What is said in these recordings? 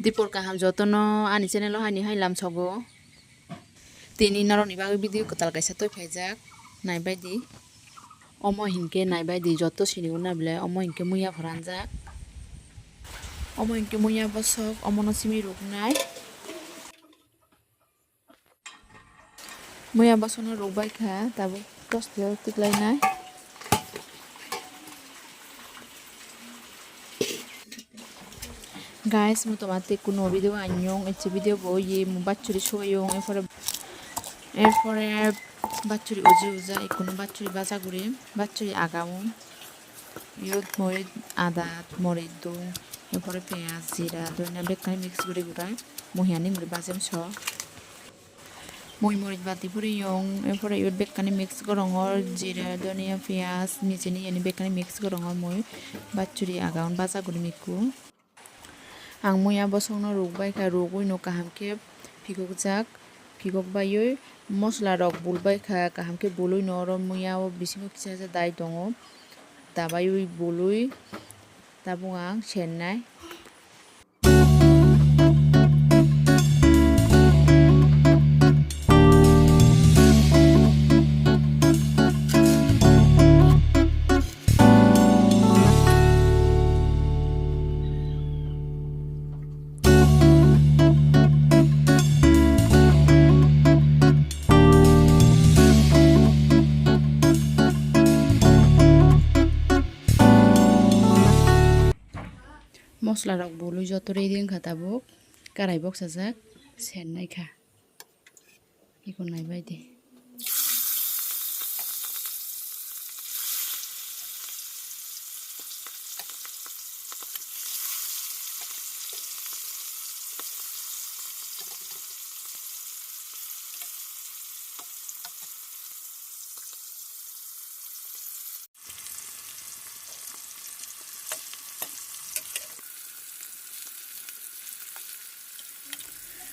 Dipor kaham jotono ani channel haini hailam sogo tini naroni bagi video kotal kaisa toi phaijak naibai di omo hinke naibai di joto sini una bile omo hinke muya pharanjak omo hinke muya bosok omo no simi ruknai muya bosono rukbai kha tabo tostiyo tiklainai guys mo tomate kuno video anyong eche video bo ye mo bachuri soyong এরপরে বাচ্চুরি উজি উজা কোনো বাচ্চুরি বাজা করি বাচ্চুরি আগামো ইয়ত মরিচ আদা মরিচ দু এরপরে পেঁয়াজ জিরা ধনিয়া বেকানি মিক্স করে গুড়াই মহিয়ানি মুড়ি বাজেম স মই মরিচ বাতি পুরি ইয়ং এরপরে ইয়ত বেকানি মিক্স করঙর জিরা ধনিয়া পেঁয়াজ নিচেনি এনি বেকানি মিক্স করঙর মই বাচ্চুরি আগাউন বাজা করি মিকু आं मैया बसंनो रुगबाय खा रुगुइनो काहामके फिगकजाक फिगकबायै मस्ला रक बुलबाय खा काहामके बुलुइ नरो मैया बिसिङो किसा दाय दङ दाबायै बुलुइ ताबुं आं सेन्नाय मस्ला रक बुलुइ जत रेडि ओंखाताबुक काराय बक्साजाक सेन्नाय खा इखौ नायबाय दे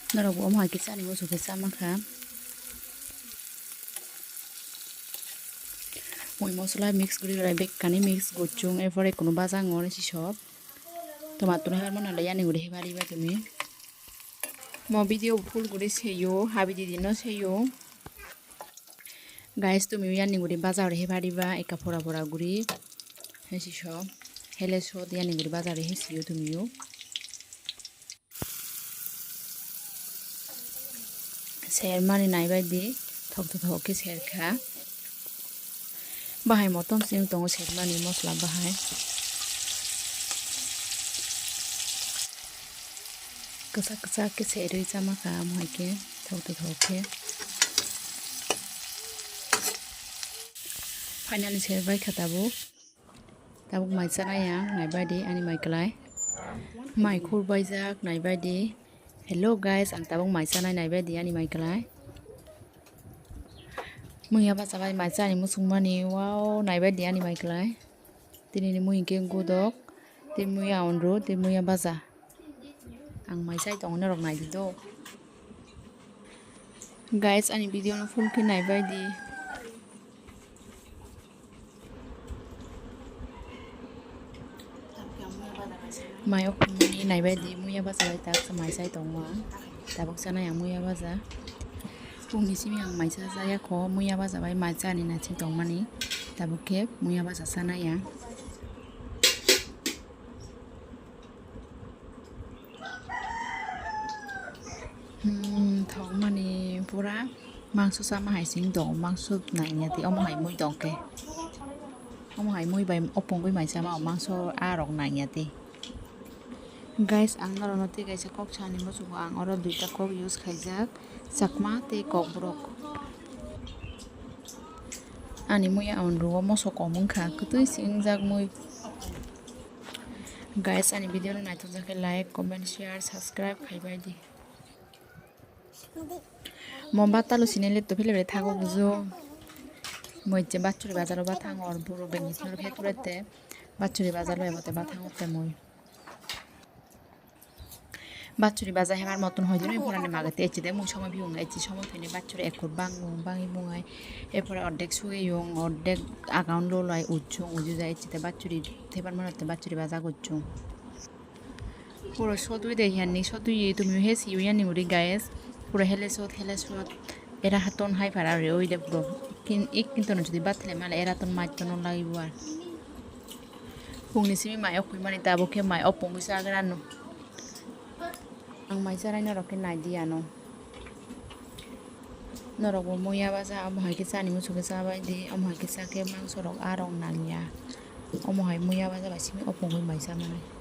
Nara bu omha kitsa ni musu kitsa makha moi mosla mix guri rai bekkani mix gochung erpore kono baja ngor si sob tomato hebar mona le yani guri hebari ba tumi mo video full guri seyo habi di no seyo guys tumi yani guri baja re hebari ba eka pora pora guri hesi sob hele so yani guri baja re hesiyo tumiyo सेर मानि नायबाय दि थक के सेर खा बाहाय mutton सिं दङ सेर मानि मस्ला बाहाय कसा के सेरै जामा खा महके थक के फाइनाली सेरबाय खाताबु ताबु माइसा नाया नायबाय दि आनि माइकलाय माइ खुरबाय जाक नायबाय दि Hello guys, ang tabong maisa na naibay di ani Michaelay. Muya ba sabay maisa ni musung mani wow naibay di ani Michaelay. Tini ni muya keng godok, tin muya onro, tin muya baza. Ang maisa itong na rong naibay do. Guys, ani video na full kin naibay di. Mayok mani naibay di muya baza bay tak sa maisa itong ma tabok sana yang muya baza pungni simi yang maisa saya ko muya baza bay maisa ni na itong mani tabok ke muya baza sana yang thong mani pura mangso sama hai sing dong mangso nai nya ti omo hai mui dong ke omo hai mui bay opong bay maisa ma mangso a rok nai nya ti Guys, ang naronoti guys sa kok chani mo suko ang oro duita kok use khaijak Chakma te Kokborok ani muya on ruwa mo so komung kha kutui singjak mui Guys, ani video no naito jake like comment share subscribe khaibai di Momba talo sinele to phile thago bujo moi je bachuri bazaro ba thang or buro bengi thor pheturete bachuri bazaro ebote ba thangote moi বাচ্চুরি বাজা হেমার মতন হয় দিন এরপরে মাগাতে এসে দেয় মুই সময় viewing এসে সময় ফেনে বাচ্চুরি একর বাঙি বুঙায় এরপরে অর্ধেক শুয়ে ইয়ং অর্ধেক আগাউন লোলাই উজ্জুং উজু যায় এসে বাচ্চুরি থেবার মনে বাচ্চুরি বাজা করছুং puro sotui de hianni sotui tumiu he siu yani uri guys puro hele sot era haton hai para re oi de puro কিন্তু যদি বাতলে মানে এরা তো মাইতো ন লাগিব আর fungni simi mai okui mani tabo ke mai opong bisa agrano ang mai sarai no rokin nai dia no norok bo moya baza amhai ke chani musu ke sabai di amhai ke sa ke mang sorok arong nanya amhai moya baza basimi opong mai sa manai